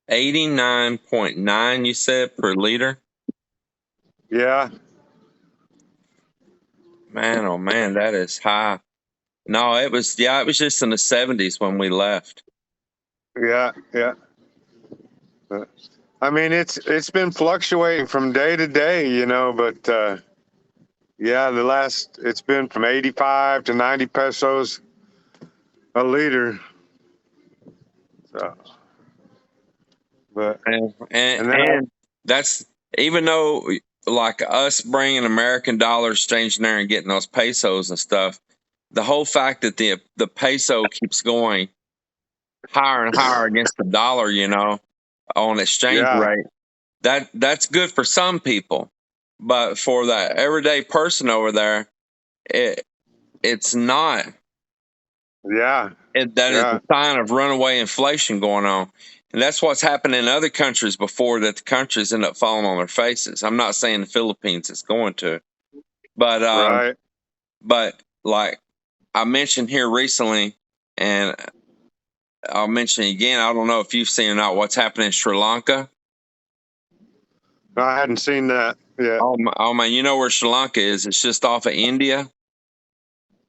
89.9, you said, per liter? Yeah, Man, oh man, that is high. No, it was just in the 70s when we left. yeah, yeah. Uh, I mean, it's been fluctuating from day to day, but yeah, it's been from 85 to 90 pesos a liter. So, but And and then and that's even though like us bringing American dollars, changing there and getting those pesos and stuff, the whole fact that the peso keeps going higher and higher against the dollar, on exchange yeah, rate, that's good for some people, but for the everyday person over there, it it's not. yeah, That is a yeah, sign of runaway inflation going on. And that's what's happened in other countries before that the countries end up falling on their faces. I'm not saying the Philippines is going to, but right. but like I mentioned here recently, and I'll mention it again. I don't know if you've seen or not what's happening in Sri Lanka. No, I hadn't seen that yet. Oh man, you know where Sri Lanka is? It's just off of India.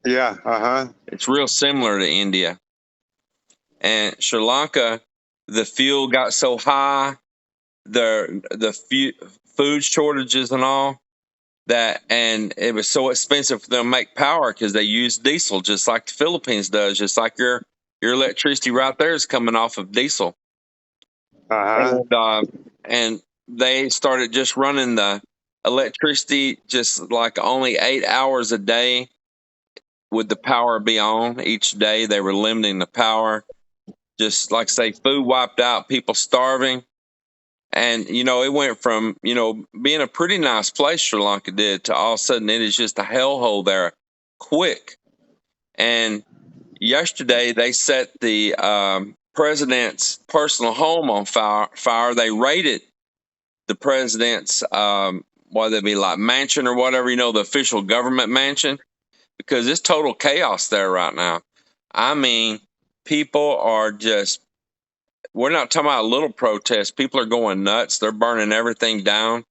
Yeah, uh-huh. It's real similar to India. And Sri Lanka, the fuel got so high, food shortages and all that, and it was so expensive for them to make power because they use diesel just like the Philippines does, just like your electricity right there is coming off of diesel. Uh-huh. And they started just running the electricity just like only 8 hours a day would the power be on each day. They were limiting the power, just like say food wiped out, people starving. And it went from being a pretty nice place, Sri Lanka did, to all of a sudden it is just a hellhole there, quick. And yesterday they set the president's personal home on fire. They raided the president's whether it be like mansion or whatever, the official government mansion, because it's total chaos there right now. I mean, people are just, we're not talking about a little protest. People are going nuts. They're burning everything down.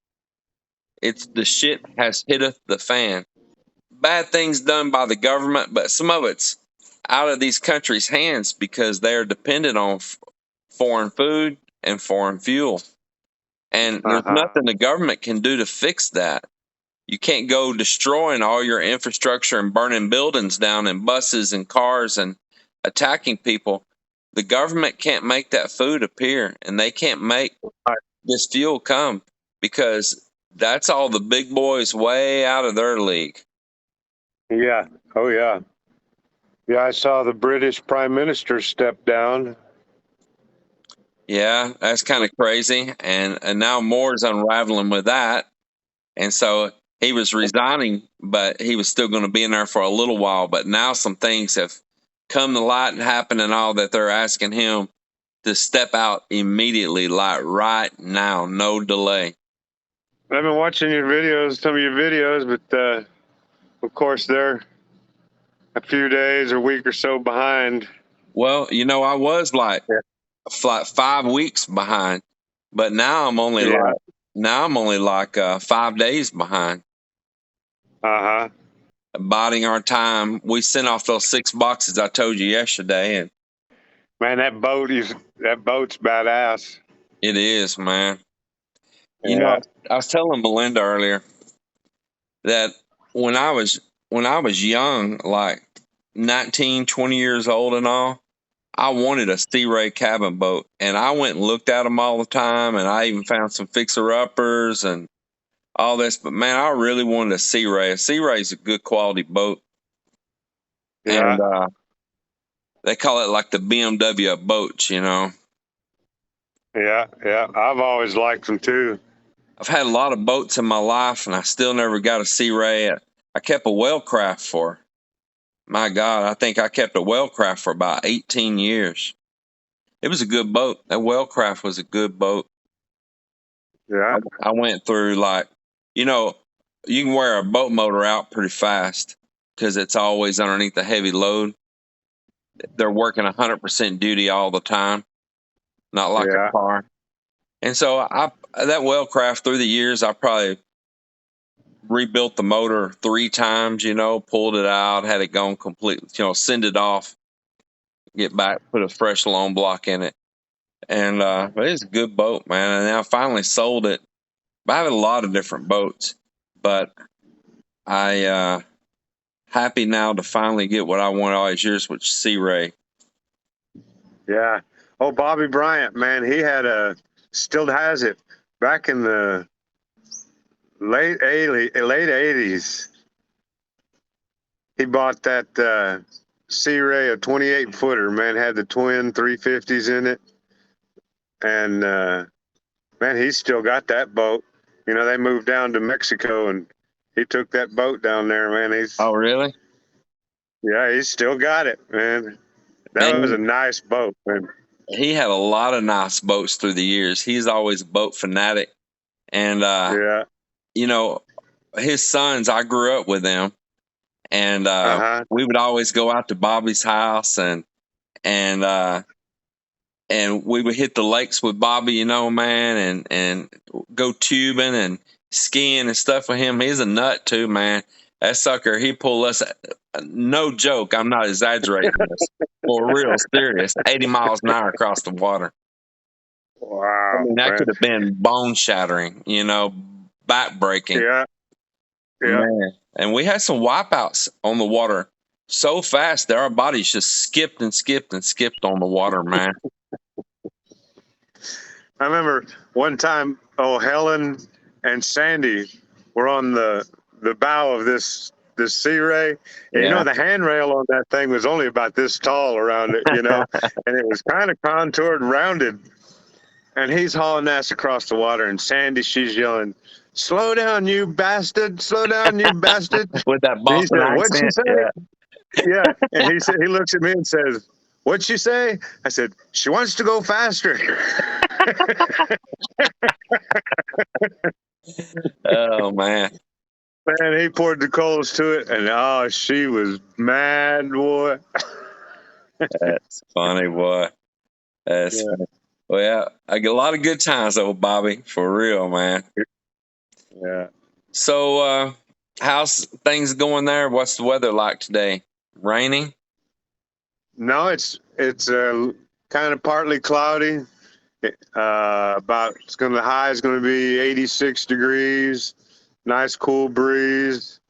It's the shit has hitteth the fan. Bad things done by the government, but some of it's out of these countries' hands because they are dependent on foreign food and foreign fuel. And there's Uh-huh. nothing the government can do to fix that. You can't go destroying all your infrastructure and burning buildings down and buses and cars and attacking people. The government can't make that food appear, and they can't make this fuel come because that's all the big boys way out of their league. Yeah. Oh yeah. Yeah, I saw the British Prime Minister step down. Yeah, that's kind of crazy. And now Moore's unraveling with that. And so he was resigning, but he was still going to be in there for a little while. But now some things have come to light and happened and all that they're asking him to step out immediately, like right now, no delay. I've been watching some of your videos, but of course they're a few days or week or so behind. Well, I was like Yeah. 5 weeks behind, but Yeah. now I'm only like 5 days behind. Uh-huh. Biding our time. We sent off those 6 boxes I told you yesterday, and Man, that boat's badass. it is, man. Yeah. I was telling Melinda earlier that when I was young, like 19, 20 years old and all, I wanted a Sea Ray cabin boat, and I went and looked at them all the time, and I even found some fixer uppers and all this. But man, I really wanted a Sea Ray. A Sea Ray is a good quality boat, and Yeah. they call it like the BMW of boats. Yeah. Yeah. I've always liked them too. I've had a lot of boats in my life, and I still never got a Sea Ray. I kept a Wellcraft for, my God, I think I kept a Wellcraft for about 18 years. It was a good boat. That Wellcraft was a good boat. Yeah. I went through like, you know, you can wear a boat motor out pretty fast because it's always underneath a heavy load. They're working 100% duty all the time, not like a Yeah. car. And so that Wellcraft through the years, I probably rebuilt the motor 3 times, pulled it out, had it gone completely, send it off, get back, put a fresh long block in it. And but it's a good boat, man. And I finally sold it. I have a lot of different boats, but I happy now to finally get what I wanted all these years, which is Sea Ray. Yeah. Oh, Bobby Bryant, man, he still has it back in the late 80s. He bought that Sea Ray, a 28 footer, man, had the twin 350s in it. And man, he's still got that boat. They moved down to Mexico and he took that boat down there, man. Oh, really? Yeah, he's still got it, man. That was a nice boat, man. He had a lot of nice boats through the years. He's always a boat fanatic. And, Yeah. His sons, I grew up with them. And we would always go out to Bobby's house and we would hit the lakes with Bobby, man, and go tubing and skiing and stuff with him. He's a nut too, man. That sucker, he pulled us, no joke, I'm not exaggerating this, for real serious, 80 miles an hour across the water. Wow. I mean, that could have been bone shattering, back breaking. Yeah. Yeah. Man. And we had some wipeouts on the water so fast that our bodies just skipped and skipped and skipped on the water, man. I remember one time, Helen and Sandy were on the bow of this Sea Ray. And, the handrail on that thing was only about this tall around it, and it was kind of contoured, rounded. And he's hauling ass across the water, and Sandy, she's yelling, "Slow down, you bastard! Slow down, you bastard!" With that Boston accent. What'd she say? Yeah. And he looks at me and says, "What'd she say?" I said, "She wants to go faster." Oh, man. Man, he poured the coals to it, and she was mad, boy. That's funny, boy. That's funny. Well, yeah, I get a lot of good times, old Bobby, for real, man. Yeah. So, how's things going there? What's the weather like today? Raining? No, it's kind of partly cloudy. The high is going to be 86 degrees. Nice cool breeze.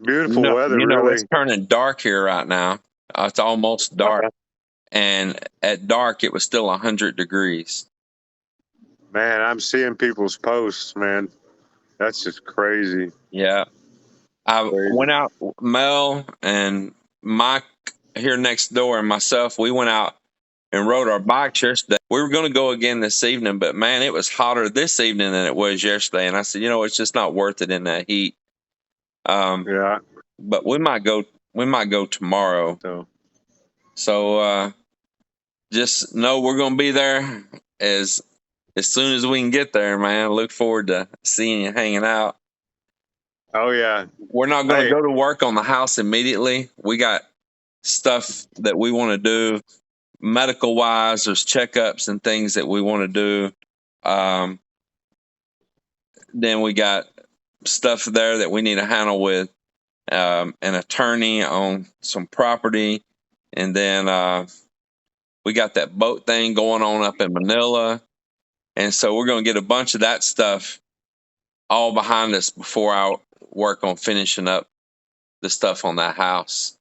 Beautiful weather, really. It's turning dark here right now. It's almost dark. And at dark, it was still 100 degrees. Man, I'm seeing people's posts, man. That's just crazy. Yeah. I went out, Mel and Mike here next door and myself, we went out and rode our bikes yesterday. We were going to go again this evening, but man, it was hotter this evening than it was yesterday. And I said, it's just not worth it in that heat. Yeah. But we might go tomorrow. So just know we're going to be there as soon as we can get there, man. Look forward to seeing you hanging out. Oh, yeah. We're not going to go to work on the house immediately. We got stuff that we want to do medical wise. There's checkups and things that we want to do. Then we got stuff there that we need to handle with an attorney on some property. And then we got that boat thing going on up in Manila. And so we're going to get a bunch of that stuff all behind us before I work on finishing up the stuff on that house.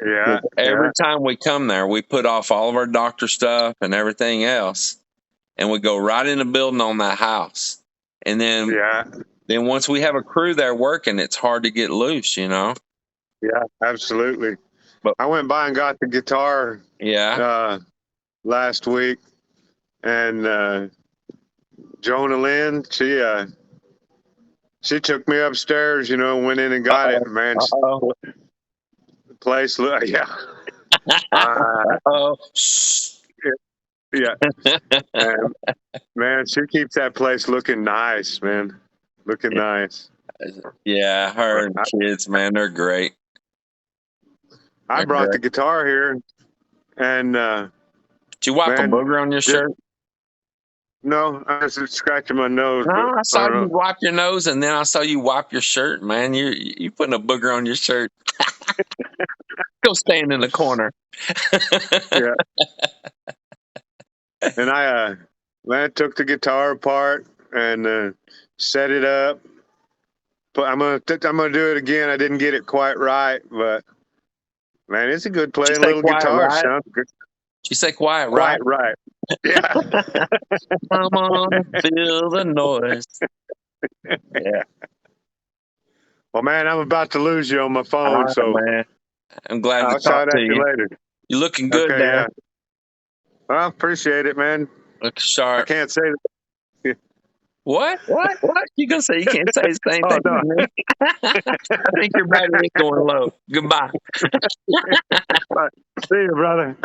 Yeah. Every time we come there, we put off all of our doctor stuff and everything else, and we go right in the building on that house. And then, then once we have a crew there working, it's hard to get loose, Yeah, absolutely. But I went by and got the guitar. Yeah. Last week, and Jonah Lynn, she took me upstairs, went in and got it, man. The place, yeah. Yeah. And, man, she keeps that place looking nice, man. Looking nice. Yeah, her and kids, man, they're great. I brought the guitar here, and did you wipe a booger on your shirt? No, I was just scratching my nose, No, but I I saw don't you know. wipe your nose, and then I saw you wipe your shirt. Man, you putting a booger on your shirt. Go stand in the corner. Yeah, and man, took the guitar apart and set it up. But I'm gonna do it again. I didn't get it quite right, but man, it's a good She playing say little quiet, guitar. right? Sounds good. She say quiet, right? Quite right. Yeah. Come on, feel the noise. Yeah. Well, man, I'm about to lose you on my All phone, right, so man. I'm glad to I'll talk shout to at you you. later. You're looking good Okay, there. yeah. Well, appreciate it, man. Look I sharp. can't say that. What? What? What? You gonna say you can't say the same Oh thing no. to me? I think your battery is going low. Goodbye. See you, brother.